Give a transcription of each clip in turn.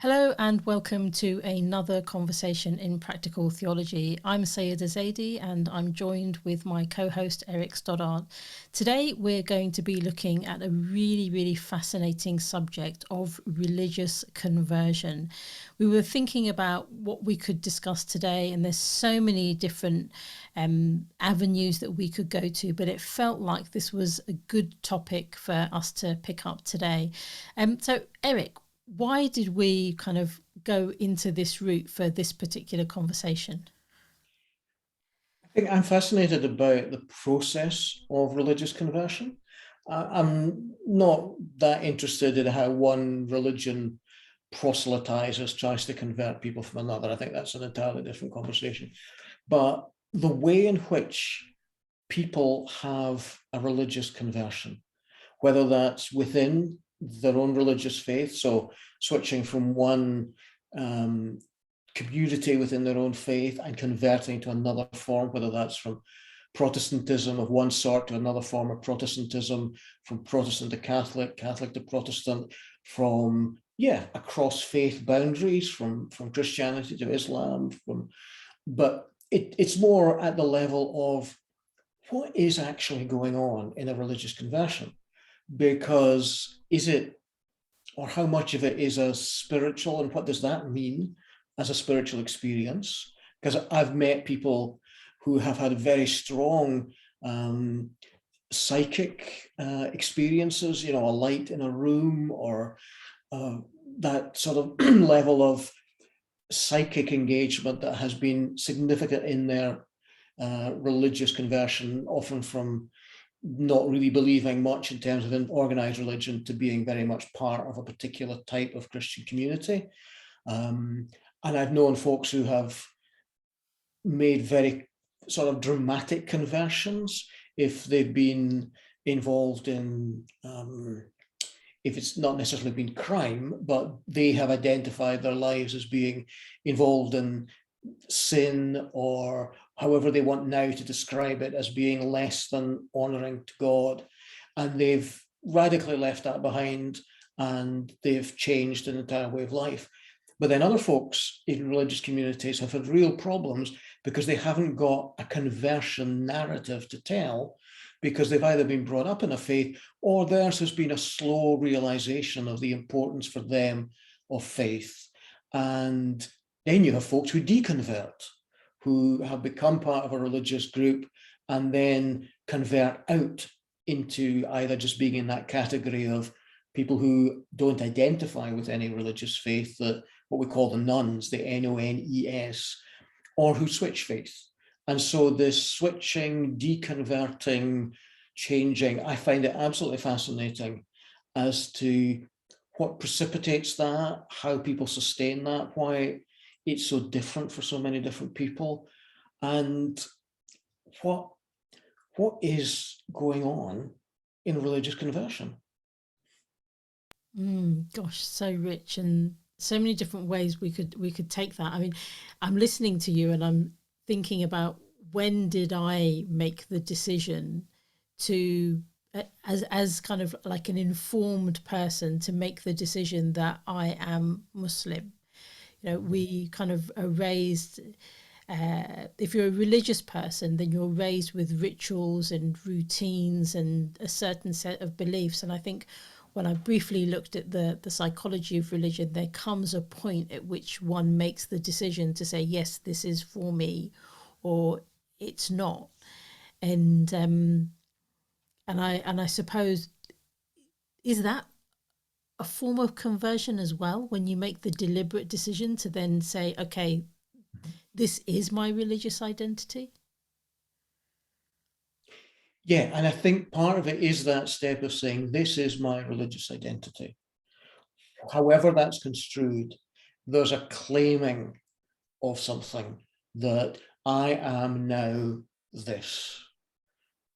Hello and welcome to another conversation in practical theology. I'm Sayyiddah Zaidi and I'm joined with my co-host Eric Stoddart. Today we're going to be looking at a really fascinating subject of religious conversion. We were thinking about what we could discuss today, and there's so many different avenues that we could go to, but it felt like this was a good topic for us to pick up today. So Eric, why did we kind of go into this route for this particular conversation? I think I'm fascinated about the process of religious conversion. I'm not that interested in how one religion proselytizes, tries to convert people from another. I think that's an entirely different conversation. But the way in which people have a religious conversion, whether that's within their own religious faith, so switching from one community within their own faith and converting to another form, whether that's from Protestantism of one sort to another form of Protestantism, from Protestant to Catholic, Catholic to Protestant, from across faith boundaries, from Christianity to Islam, but it's more at the level of what is actually going on in a religious conversion, because is it, or how much of it is a spiritual, and what does that mean as a spiritual experience? Because I've met people who have had very strong psychic experiences, a light in a room, or that sort of level of psychic engagement that has been significant in their religious conversion, often from not really believing much in terms of an organized religion to being very much part of a particular type of Christian community. And I've known folks who have made very sort of dramatic conversions if they've been involved in, if it's not necessarily been crime, but they have identified their lives as being involved in sin, or however they want now to describe it, as being less than honoring to God. And they've radically left that behind, and they've changed an entire way of life. But then other folks in religious communities have had real problems because they haven't got a conversion narrative to tell, because they've either been brought up in a faith or theirs has been a slow realization of the importance for them of faith. And then you have folks who deconvert, who have become part of a religious group and then convert out into either just being in that category of people who don't identify with any religious faith, that what we call the nuns, the NONES, or who switch faith. And so this switching, deconverting, changing, I find it absolutely fascinating as to what precipitates that, how people sustain that, why it's so different for so many different people, and what is going on in religious conversion. Gosh, so rich and so many different ways we could take that. I mean, I'm listening to you and I'm thinking about, when did I make the decision to, as kind of like an informed person, to make the decision that I am Muslim. We kind of are raised, if you're a religious person, then you're raised with rituals and routines and a certain set of beliefs. And I think when I briefly looked at the psychology of religion, there comes a point at which one makes the decision to say, yes, this is for me, or it's not. And I suppose, is that a form of conversion as well, when you make the deliberate decision to then say, okay, this is my religious identity? Yeah, and I think part of it is that step of saying, this is my religious identity. However that's construed, there's a claiming of something, that I am now this.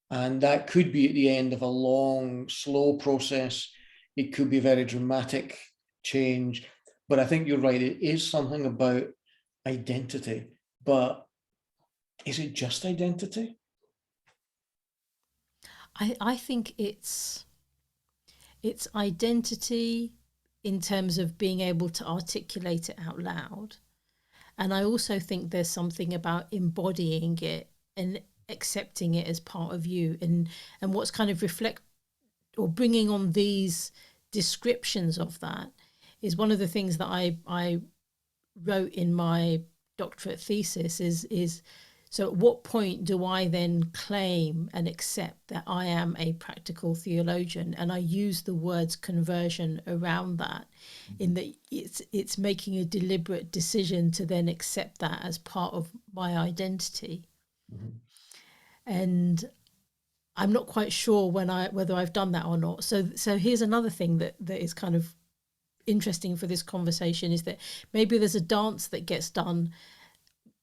And that could be at the end of a long, slow process. It could be a very dramatic change. But I think you're right. It is something about identity. But is it just identity? I think it's identity, in terms of being able to articulate it out loud. And I also think there's something about embodying it and accepting it as part of you, and what's kind of reflect or bringing on these descriptions of that is one of the things that I wrote in my doctorate thesis is so at what point do I then claim and accept that I am a practical theologian? And I use the words conversion around that, in that it's making a deliberate decision to then accept that as part of my identity. Mm-hmm. And I'm not quite sure whether I've done that or not. So here's another thing that is kind of interesting for this conversation, is that maybe there's a dance that gets done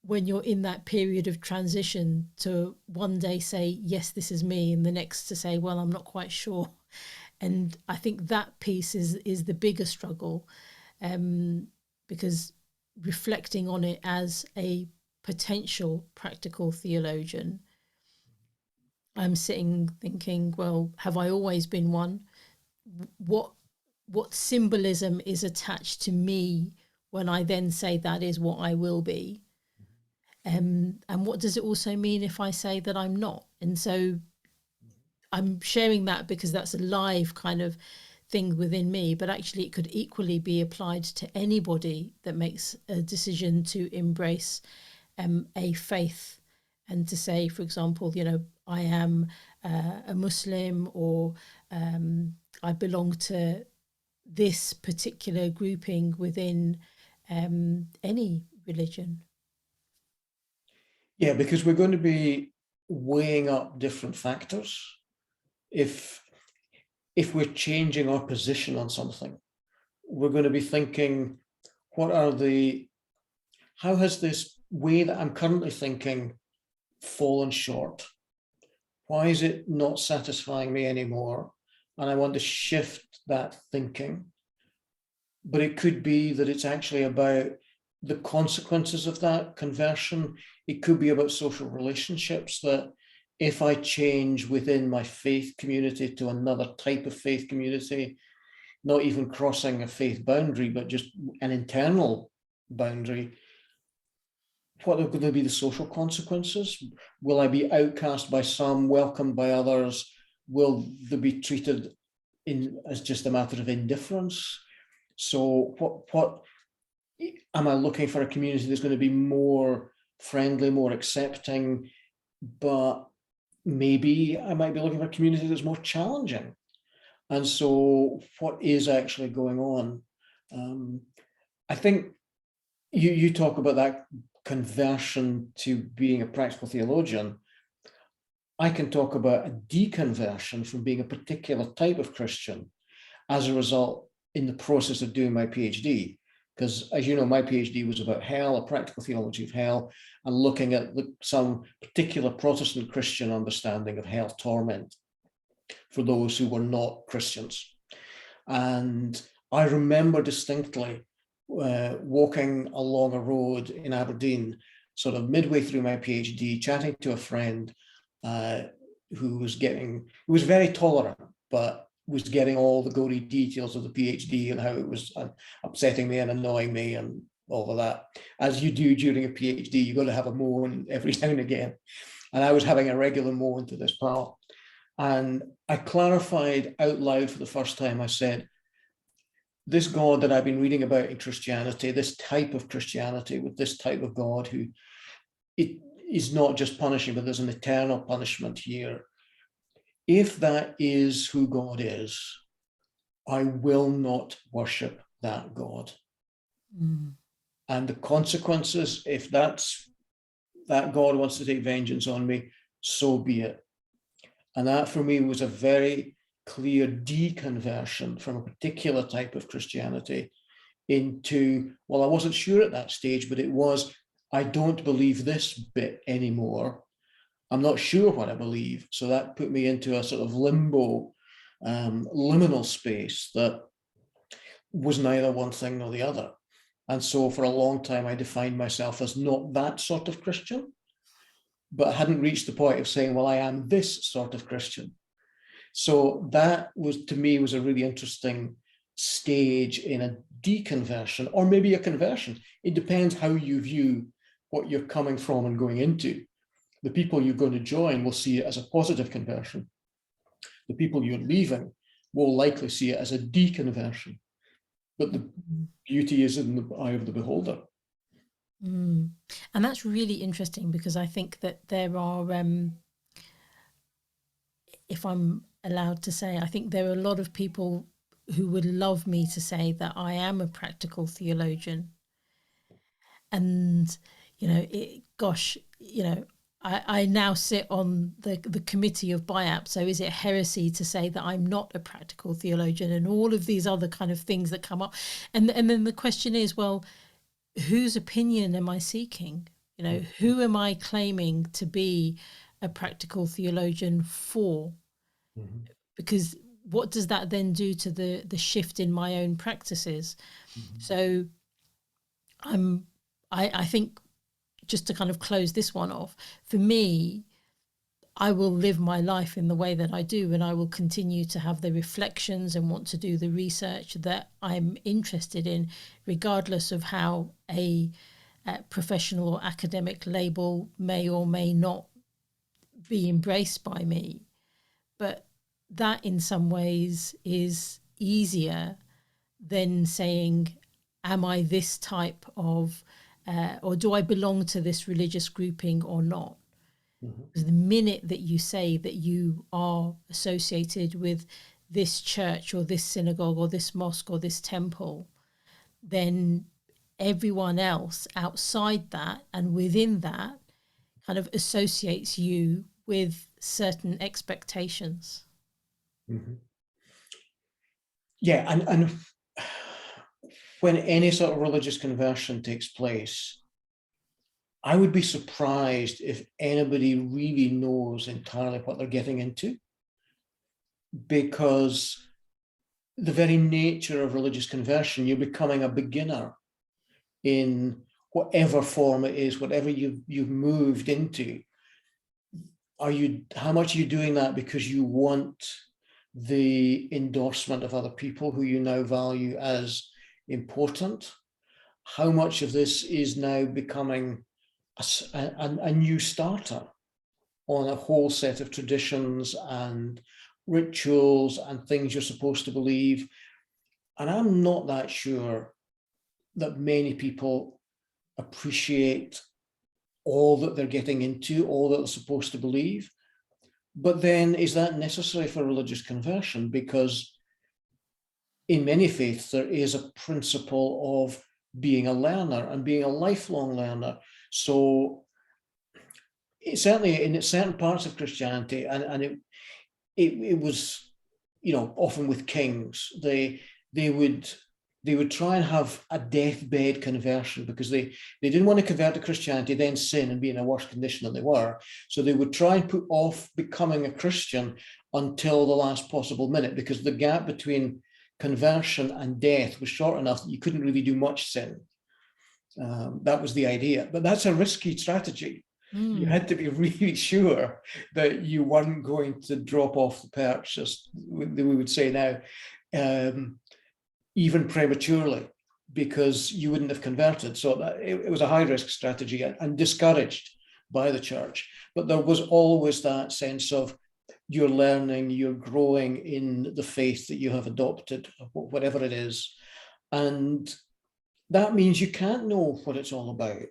when you're in that period of transition to one day say, yes, this is me, and the next to say, well, I'm not quite sure. And I think that piece is the bigger struggle, because reflecting on it as a potential practical theologian, I'm sitting thinking, well, have I always been one? What symbolism is attached to me when I then say that is what I will be? And what does it also mean if I say that I'm not? And so I'm sharing that because that's a live kind of thing within me, but actually it could equally be applied to anybody that makes a decision to embrace a faith, and to say, for example, I am a Muslim, or I belong to this particular grouping within any religion. Yeah, because we're going to be weighing up different factors. If we're changing our position on something, we're going to be thinking, how has this way that I'm currently thinking fallen short? Why is it not satisfying me anymore? And I want to shift that thinking. But it could be that it's actually about the consequences of that conversion. It could be about social relationships, that if I change within my faith community to another type of faith community, not even crossing a faith boundary, but just an internal boundary, what are going to be the social consequences? Will I be outcast by some, welcomed by others? Will they be treated as just a matter of indifference? So what am I looking for? A community that's going to be more friendly, more accepting, but maybe I might be looking for a community that's more challenging. And so what is actually going on? I think you talk about that conversion to being a practical theologian. I can talk about a deconversion from being a particular type of Christian as a result in the process of doing my PhD. Because, as you know, my PhD was about hell, a practical theology of hell, and looking at some particular Protestant Christian understanding of hell torment for those who were not Christians. And I remember distinctly walking along a road in Aberdeen, sort of midway through my PhD, chatting to a friend who was very tolerant, but was getting all the gory details of the PhD and how it was upsetting me and annoying me and all of that. As you do during a PhD, you've got to have a moan every now and again. And I was having a regular moan to this pal. And I clarified out loud for the first time. I said, this God that I've been reading about in Christianity, this type of Christianity with this type of God who it is not just punishing, but there's an eternal punishment here. If that is who God is, I will not worship that God. Mm. And the consequences, if that God wants to take vengeance on me, so be it. And that for me was a very clear deconversion from a particular type of Christianity into, well, I wasn't sure at that stage, but it was, I don't believe this bit anymore. I'm not sure what I believe. So that put me into a sort of limbo, liminal space that was neither one thing nor the other. And so for a long time, I defined myself as not that sort of Christian, but I hadn't reached the point of saying, well, I am this sort of Christian. So that was, to me, was a really interesting stage in a deconversion or maybe a conversion. It depends how you view what you're coming from and going into. The people you're going to join will see it as a positive conversion. The people you're leaving will likely see it as a deconversion. But the beauty is in the eye of the beholder. And that's really interesting, because I think that there are, if I'm allowed to say, I think there are a lot of people who would love me to say that I am a practical theologian. And, gosh, I now sit on the committee of BIAP. So is it heresy to say that I'm not a practical theologian, and all of these other kind of things that come up? And then the question is, well, whose opinion am I seeking? Who am I claiming to be a practical theologian for? Mm-hmm. Because what does that then do to the shift in my own practices? Mm-hmm. So I think, just to kind of close this one off, for me, I will live my life in the way that I do, and I will continue to have the reflections and want to do the research that I'm interested in, regardless of how a professional or academic label may or may not be embraced by me. But that in some ways is easier than saying, am I this type of, or do I belong to this religious grouping or not? Mm-hmm. The minute that you say that you are associated with this church or this synagogue or this mosque or this temple, then everyone else outside that and within that kind of associates you with certain expectations. Mm-hmm. Yeah, and when any sort of religious conversion takes place, I would be surprised if anybody really knows entirely what they're getting into, because the very nature of religious conversion, you're becoming a beginner in whatever form it is, whatever you've moved into. How much are you doing that because you want the endorsement of other people who you now value as important? How much of this is now becoming a new starter on a whole set of traditions and rituals and things you're supposed to believe? And I'm not that sure that many people appreciate all that they're getting into, all that they're supposed to believe. But then, is that necessary for religious conversion? Because in many faiths, there is a principle of being a learner and being a lifelong learner. So certainly in certain parts of Christianity, and it was, often with kings, they would try and have a deathbed conversion, because they didn't want to convert to Christianity, then sin and be in a worse condition than they were. So they would try and put off becoming a Christian until the last possible minute, because the gap between conversion and death was short enough that you couldn't really do much sin. That was the idea. But that's a risky strategy. You had to be really sure that you weren't going to drop off the perch, as we would say now, even prematurely, because you wouldn't have converted. So it was a high-risk strategy and discouraged by the church. But there was always that sense of you're learning, you're growing in the faith that you have adopted, whatever it is. And that means you can't know what it's all about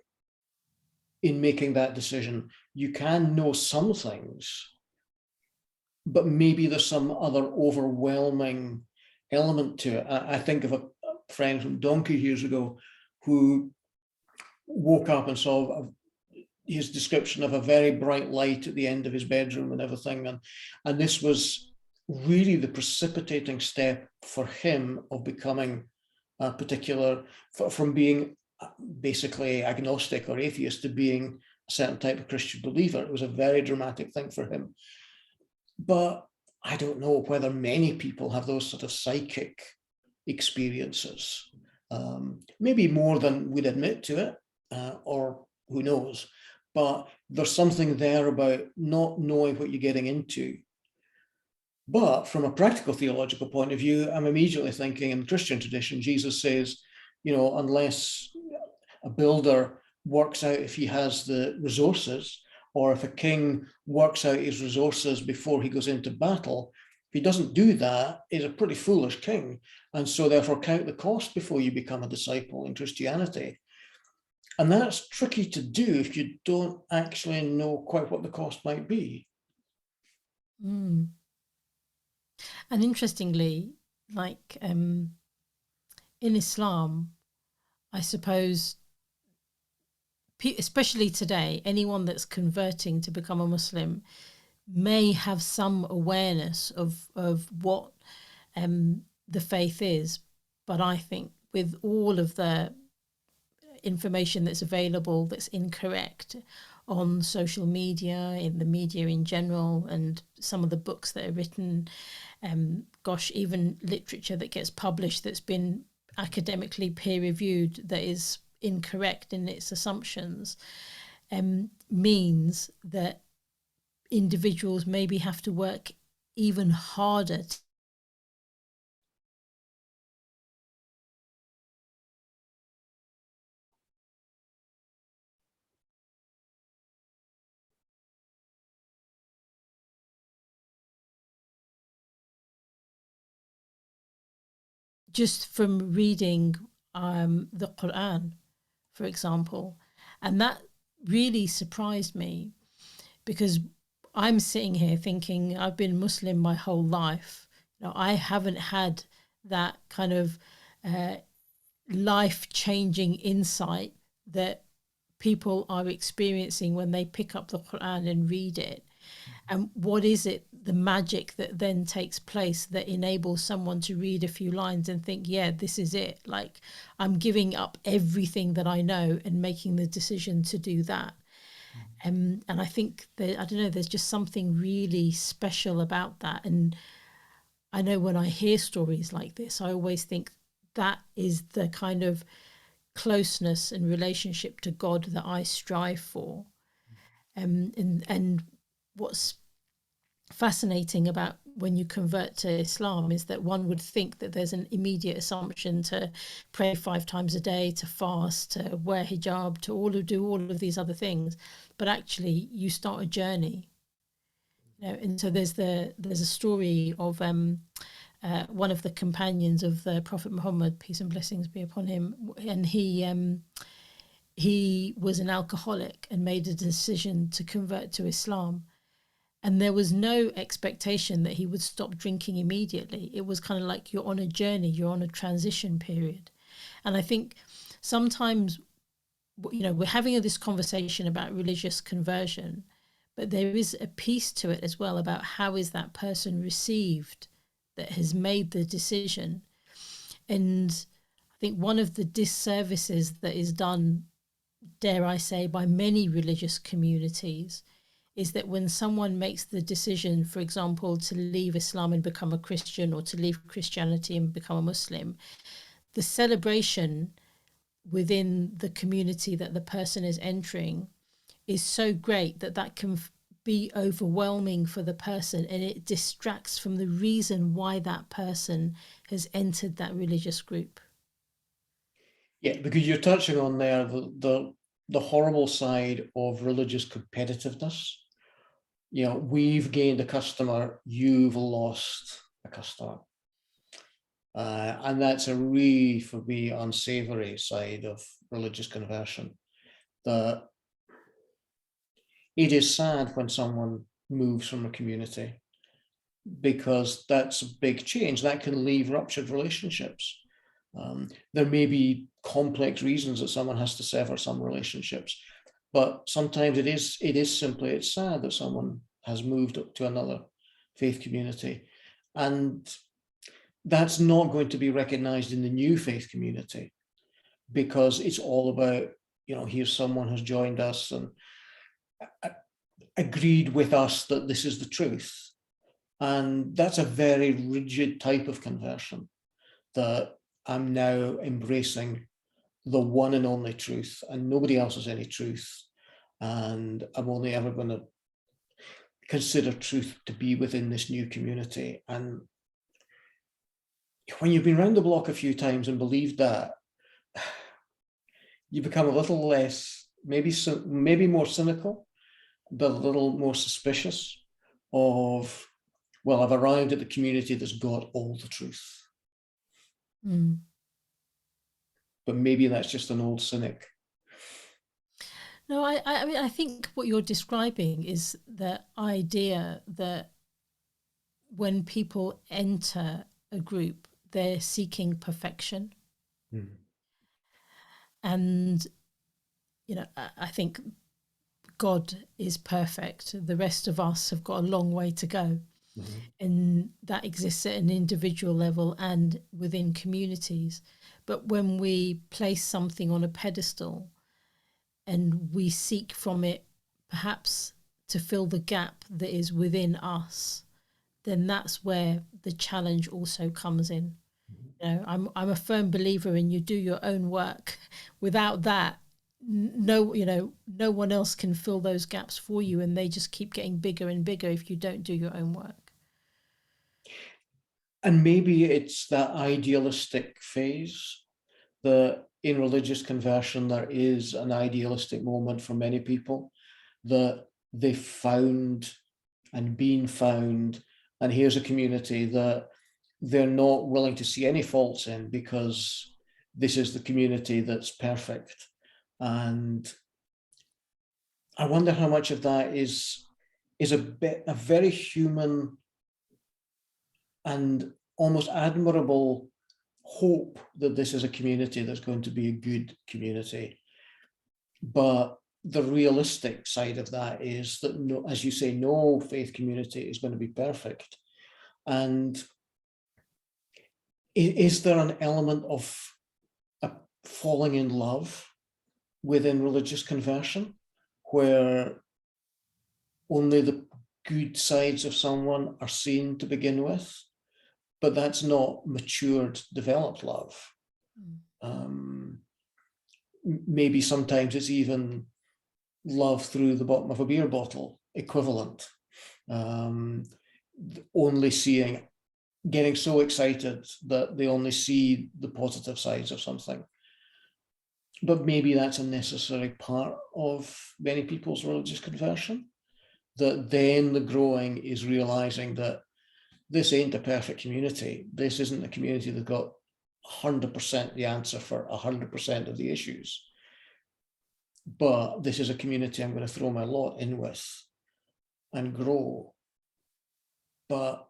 in making that decision. You can know some things, but maybe there's some other overwhelming element to it. I think of a friend from donkey years ago who woke up and saw his description of a very bright light at the end of his bedroom and everything. And this was really the precipitating step for him of becoming a particular, from being basically agnostic or atheist to being a certain type of Christian believer. It was a very dramatic thing for him. But I don't know whether many people have those sort of psychic experiences, maybe more than we'd admit to it, or who knows. But there's something there about not knowing what you're getting into But from a practical theological point of view, I'm immediately thinking in the Christian tradition, Jesus says, unless a builder works out if he has the resources, or if a king works out his resources before he goes into battle, if he doesn't do that, he's a pretty foolish king. And so therefore count the cost before you become a disciple in Christianity. And that's tricky to do if you don't actually know quite what the cost might be. Mm. And interestingly, like in Islam, I suppose, especially today, anyone that's converting to become a Muslim may have some awareness of what the faith is. But I think with all of the information that's available that's incorrect on social media, in the media in general, and some of the books that are written, even literature that gets published that's been academically peer reviewed that is incorrect in its assumptions, means that individuals maybe have to work even harder just from reading the Quran, for example. And that really surprised me, because I'm sitting here thinking I've been Muslim my whole life. I haven't had that kind of life-changing insight that people are experiencing when they pick up the Quran and read it. And what is it, the magic that then takes place that enables someone to read a few lines and think, yeah, this is it. Like, I'm giving up everything that I know and making the decision to do that. And I think that, I don't know, there's just something really special about that. And I know when I hear stories like this, I always think that is the kind of closeness and relationship to God that I strive for. And what's fascinating about when you convert to Islam is that one would think that there's an immediate assumption to pray 5 times a day, to fast, to wear hijab, to do all of these other things, but actually you start a journey. And so there's a story of one of the companions of the Prophet Muhammad, peace and blessings be upon him, and he was an alcoholic and made a decision to convert to Islam. And there was no expectation that he would stop drinking immediately. It was kind of like you're on a journey, you're on a transition period. And I think sometimes, we're having this conversation about religious conversion, but there is a piece to it as well about how is that person received that has made the decision. And I think one of the disservices that is done, dare I say, by many religious communities is that when someone makes the decision, for example, to leave Islam and become a Christian, or to leave Christianity and become a Muslim, the celebration within the community that the person is entering is so great that can be overwhelming for the person, and it distracts from the reason why that person has entered that religious group. Yeah, because you're touching on there the horrible side of religious competitiveness. We've gained a customer, you've lost a customer. And that's a really, for me, unsavory side of religious conversion. That it is sad when someone moves from a community, because that's a big change. That can leave ruptured relationships. There may be complex reasons that someone has to sever some relationships, but sometimes it's sad that someone has moved up to another faith community, and that's not going to be recognized in the new faith community, because it's all about, here's someone who's joined us and agreed with us that this is the truth. And that's a very rigid type of conversion, that I'm now embracing the one and only truth, and nobody else has any truth. And I'm only ever going to consider truth to be within this new community. And when you've been around the block a few times and believed that, you become a little less, maybe more cynical, but a little more suspicious of, well, I've arrived at the community that's got all the truth. Mm. But maybe that's just an old cynic. No, I mean, I think what you're describing is the idea that when people enter a group, they're seeking perfection. Mm. And, I think God is perfect. The rest of us have got a long way to go. Mm-hmm. And that exists at an individual level and within communities. But when we place something on a pedestal and we seek from it perhaps to fill the gap that is within us, then that's where the challenge also comes in. I'm a firm believer in you do your own work. Without that, no one else can fill those gaps for you, and they just keep getting bigger and bigger if you don't do your own work. And maybe it's that idealistic phase that in religious conversion, there is an idealistic moment for many people that they've found and been found. And here's a community that they're not willing to see any faults in because this is the community that's perfect. And I wonder how much of that is a very human and almost admirable hope that this is a community that's going to be a good community. But the realistic side of that is that, no, as you say, no faith community is going to be perfect. And is there an element of falling in love within religious conversion where only the good sides of someone are seen to begin with? But that's not matured, developed love. Maybe sometimes it's even love through the bottom of a beer bottle equivalent. Only getting so excited that they only see the positive sides of something. But maybe that's a necessary part of many people's religious conversion, that then the growing is realizing that this ain't a perfect community. This isn't a community that got 100% the answer for 100% of the issues. But this is a community I'm going to throw my lot in with and grow. But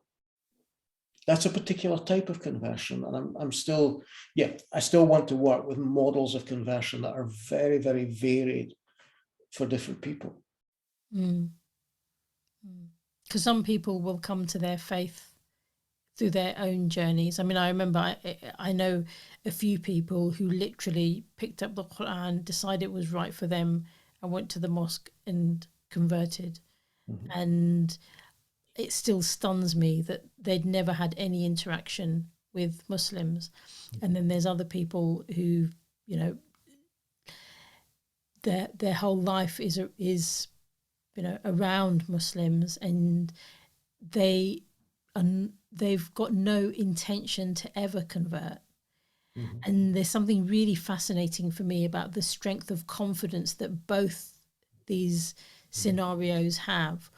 that's a particular type of conversion. And I still want to work with models of conversion that are very, very varied for different people. Because some people will come to their faith through their own journeys. I mean, I remember I know a few people who literally picked up the Quran, decided it was right for them, and went to the mosque and converted. Mm-hmm. And it still stuns me that they'd never had any interaction with Muslims. Mm-hmm. And then there's other people who, their whole life is around Muslims, and they've got no intention to ever convert. Mm-hmm. And there's something really fascinating for me about the strength of confidence that both these scenarios have,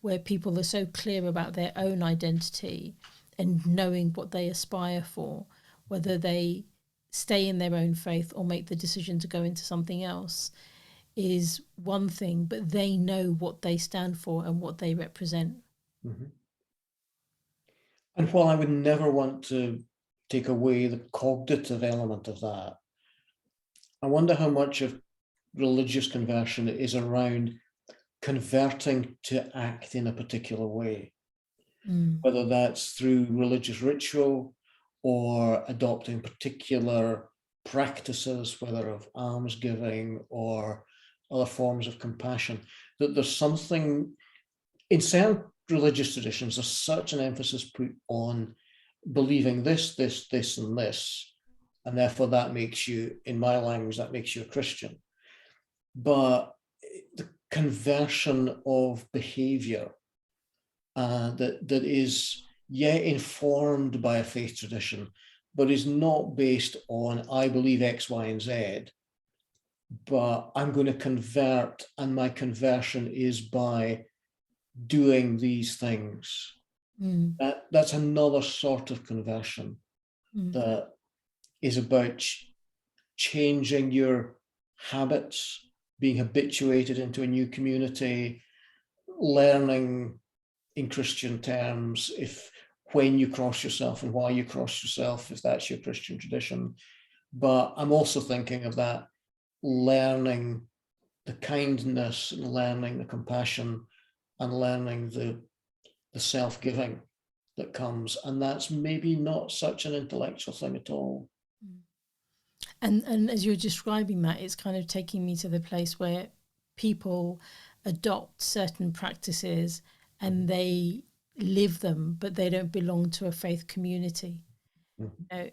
where people are so clear about their own identity and knowing what they aspire for, whether they stay in their own faith or make the decision to go into something else is one thing, but they know what they stand for and what they represent. Mm-hmm. And while I would never want to take away the cognitive element of that, I wonder how much of religious conversion is around converting to act in a particular way, whether that's through religious ritual or adopting particular practices, whether of almsgiving or other forms of compassion, that there's something in certain religious traditions, there's such an emphasis put on believing this, this, this, and this, and therefore that makes you, in my language, that makes you a Christian. But the conversion of behavior that is yet informed by a faith tradition, but is not based on I believe X, Y, and Z, but I'm going to convert, and my conversion is by doing these things. That's another sort of conversion that is about changing your habits, being habituated into a new community, learning in Christian terms when you cross yourself and why you cross yourself, if that's your Christian tradition. But I'm also thinking of that learning the kindness and learning the compassion and learning the self-giving that comes. And that's maybe not such an intellectual thing at all. And as you're describing that, it's kind of taking me to the place where people adopt certain practices and they live them, but they don't belong to a faith community.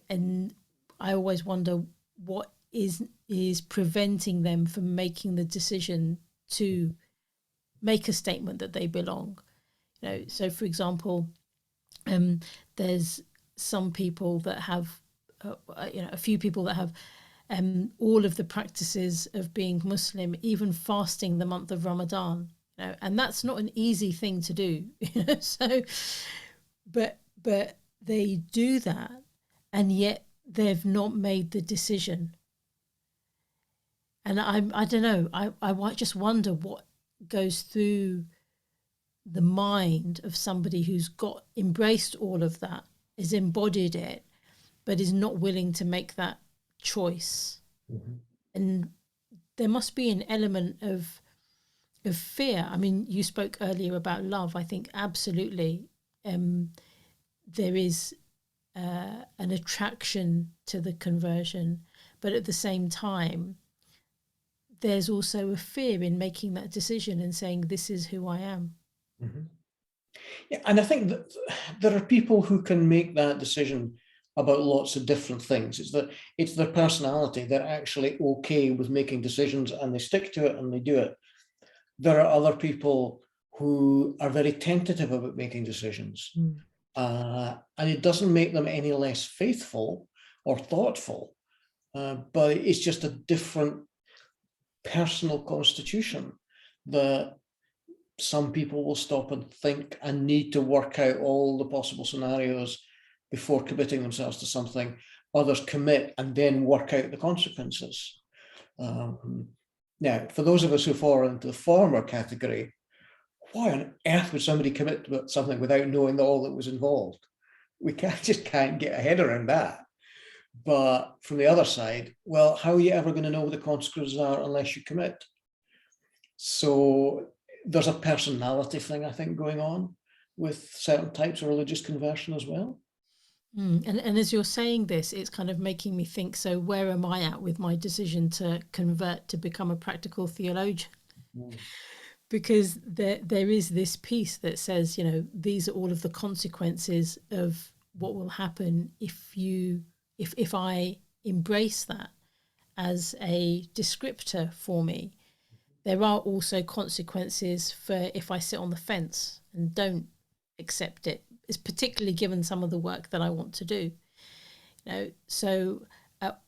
And I always wonder what is preventing them from making the decision to make a statement that they belong. So for example, there's some people that have, a few people that have all of the practices of being Muslim, even fasting the month of Ramadan, and that's not an easy thing to do. So, but they do that, and yet they've not made the decision. And I don't know. I just wonder what goes through the mind of somebody who's embraced all of that, has embodied it, but is not willing to make that choice. And there must be an element of fear. I mean, you spoke earlier about love. I think absolutely there is an attraction to the conversion, but at the same time, there's also a fear in making that decision and saying, this is who I am. Yeah, and I think that there are people who can make that decision about lots of different things. It's their personality. They're actually okay with making decisions and they stick to it and they do it. There are other people who are very tentative about making decisions. And it doesn't make them any less faithful or thoughtful, but it's just a different personal constitution that some people will stop and think and need to work out all the possible scenarios before committing themselves to something. Others commit and then work out the consequences. Now, for those of us who fall into the former category, why on earth would somebody commit to something without knowing all that was involved? We just can't get a head around that. But from the other side, well, how are you ever going to know what the consequences are unless you commit? So there's a personality thing, I think, going on with certain types of religious conversion as well. And as you're saying this, it's kind of making me think, so where am I at with my decision to convert to become a practical theologian? Because there is this piece that says, these are all of the consequences of what will happen if I embrace that as a descriptor for me. There are also consequences for if I sit on the fence and don't accept it. It's particularly given some of the work that I want to do. So at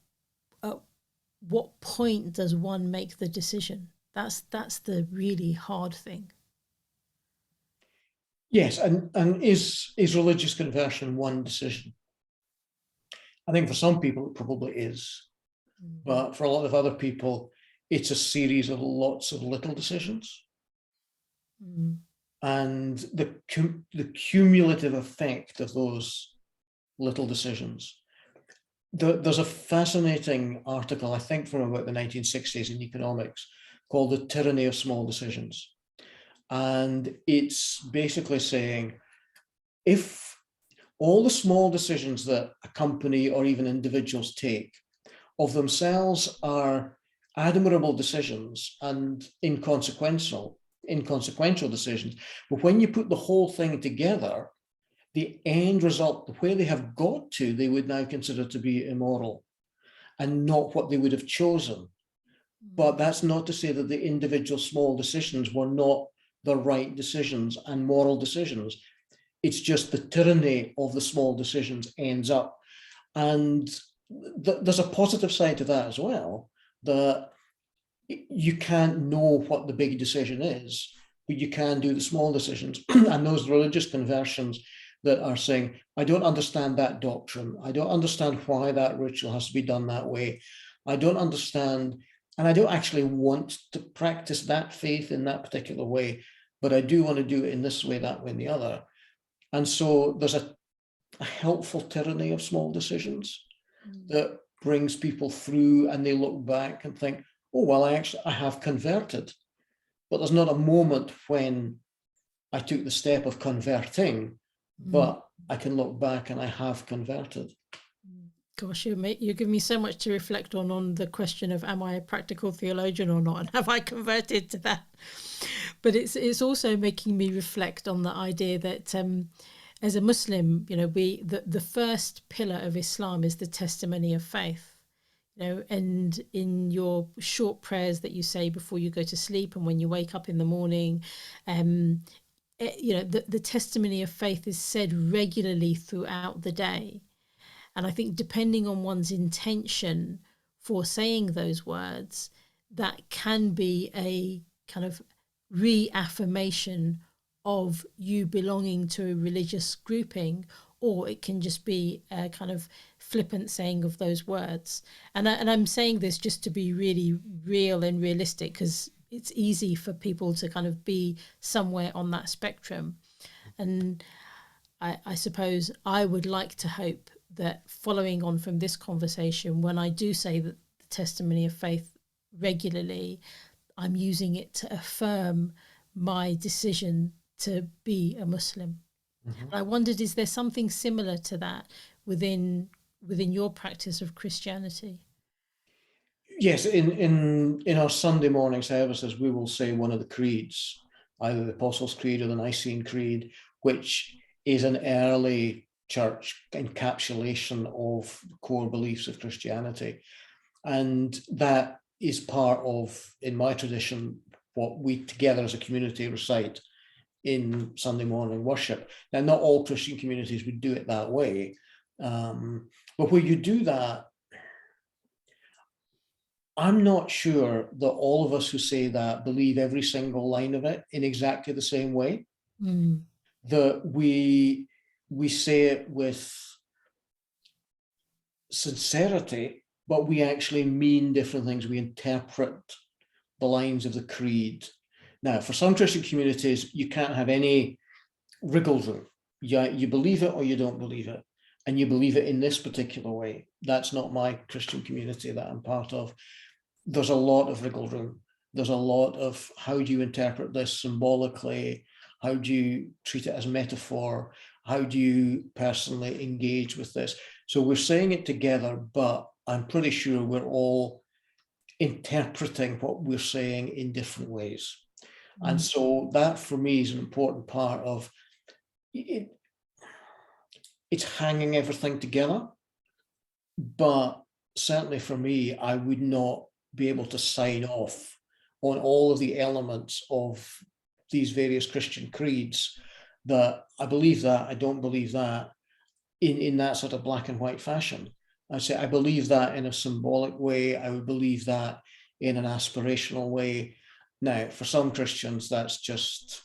what point does one make the decision? That's the really hard thing. Yes, and is religious conversion one decision? I think for some people it probably is, but for a lot of other people, it's a series of lots of little decisions. And the cumulative effect of those little decisions. There's a fascinating article, I think from about the 1960s in economics, called The Tyranny of Small Decisions. And it's basically saying, if all the small decisions that a company or even individuals take of themselves are admirable decisions and inconsequential decisions, but when you put the whole thing together, the end result, where they have got to, they would now consider to be immoral and not what they would have chosen. But that's not to say that the individual small decisions were not the right decisions and moral decisions. It's just the tyranny of the small decisions ends up. And there's a positive side to that as well, that you can't know what the big decision is, but you can do the small decisions. And those religious conversions that are saying, I don't understand that doctrine. I don't understand why that ritual has to be done that way. I don't understand, and I don't actually want to practice that faith in that particular way, but I do want to do it in this way, that way, and the other. And so there's a helpful tyranny of small decisions that brings people through, and they look back and think, oh, well, I have converted. But there's not a moment when I took the step of converting, but I can look back and I have converted. Gosh, you're giving me so much to reflect on the question of, am I a practical theologian or not, and have I converted to that? But it's also making me reflect on the idea that as a Muslim, the first pillar of Islam is the testimony of faith. And in your short prayers that you say before you go to sleep and when you wake up in the morning, the testimony of faith is said regularly throughout the day. And I think depending on one's intention for saying those words, that can be a kind of reaffirmation of you belonging to a religious grouping, or it can just be a kind of flippant saying of those words. And I'm saying this just to be really real and realistic, because it's easy for people to kind of be somewhere on that spectrum. And I suppose I would like to hope that following on from this conversation, when I do say that the testimony of faith regularly, I'm using it to affirm my decision to be a Muslim. And I wondered, is there something similar to that within your practice of Christianity? Yes, in our Sunday morning services, we will say one of the creeds, either the Apostles' Creed or the Nicene Creed, which is an early church encapsulation of core beliefs of Christianity. And that is part of, in my tradition, what we together as a community recite in Sunday morning worship. Now, not all Christian communities would do it that way, but where you do that, I'm not sure that all of us who say that believe every single line of it in exactly the same way. That we say it with sincerity, but we actually mean different things. We interpret the lines of the creed. Now, for some Christian communities, you can't have any wriggle room. You believe it or you don't believe it, and you believe it in this particular way. That's not my Christian community that I'm part of. There's a lot of wriggle room. There's a lot of, how do you interpret this symbolically? How do you treat it as metaphor? How do you personally engage with this? So we're saying it together, but I'm pretty sure we're all interpreting what we're saying in different ways. And so that for me is an important part of it. It's hanging everything together. But certainly for me, I would not be able to sign off on all of the elements of these various Christian creeds, that I believe that, I don't believe that, in that sort of black and white fashion. I say I believe that in a symbolic way. I would believe that in an aspirational way. Now, for some Christians, that's just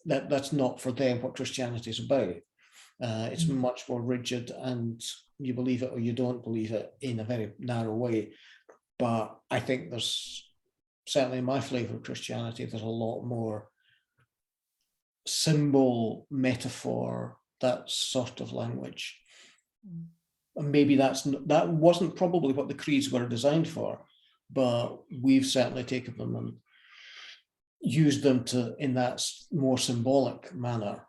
that's not for them what Christianity is about. It's much more rigid, and you believe it or you don't believe it in a very narrow way. But I think there's, certainly in my flavor of Christianity, there's a lot more symbol, metaphor, that sort of language. And maybe that wasn't probably what the creeds were designed for, but we've certainly taken them and used them in that more symbolic manner,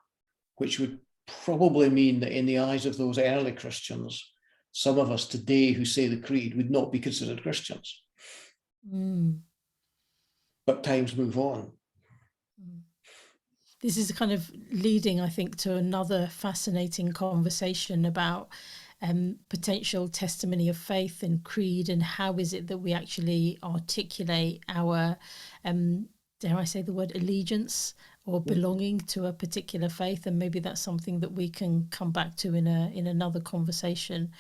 which would probably mean that in the eyes of those early Christians, some of us today who say the creed would not be considered Christians. But times move on. This is kind of leading, I think, to another fascinating conversation about potential testimony of faith and creed, and how is it that we actually articulate our dare I say the word, allegiance or belonging to a particular faith, and maybe that's something that we can come back to in another conversation.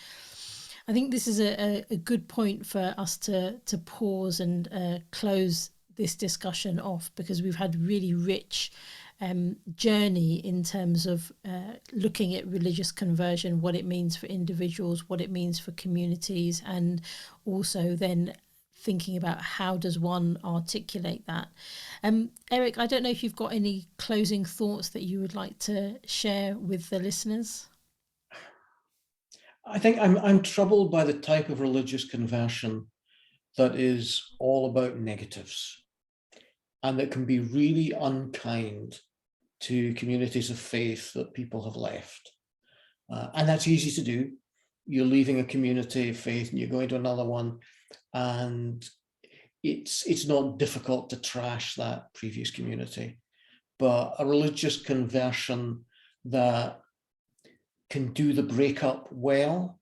I think this is a good point for us to pause and close this discussion off, because we've had really rich journey in terms of looking at religious conversion, what it means for individuals, what it means for communities, and also then thinking about how does one articulate that. Eric, I don't know if you've got any closing thoughts that you would like to share with the listeners. I think I'm troubled by the type of religious conversion that is all about negatives and that can be really unkind to communities of faith that people have left. And that's easy to do. You're leaving a community of faith and you're going to another one, and it's not difficult to trash that previous community. But a religious conversion that can do the breakup well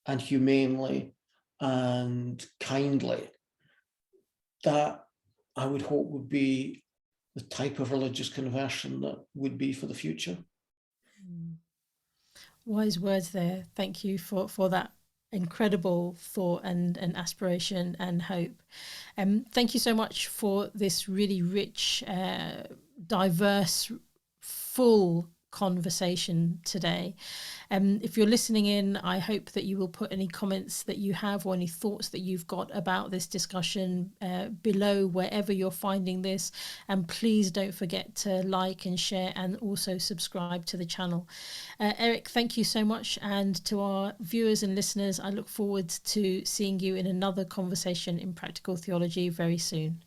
and humanely and kindly, that I would hope would be the type of religious conversion that would be for the future. Wise words there. Thank you for that incredible thought and aspiration and hope. Thank you so much for this really rich, diverse, full conversation today. If you're listening in, I hope that you will put any comments that you have or any thoughts that you've got about this discussion below wherever you're finding this, and please don't forget to like and share and also subscribe to the channel. Eric, thank you so much, and to our viewers and listeners, I look forward to seeing you in another conversation in practical theology very soon.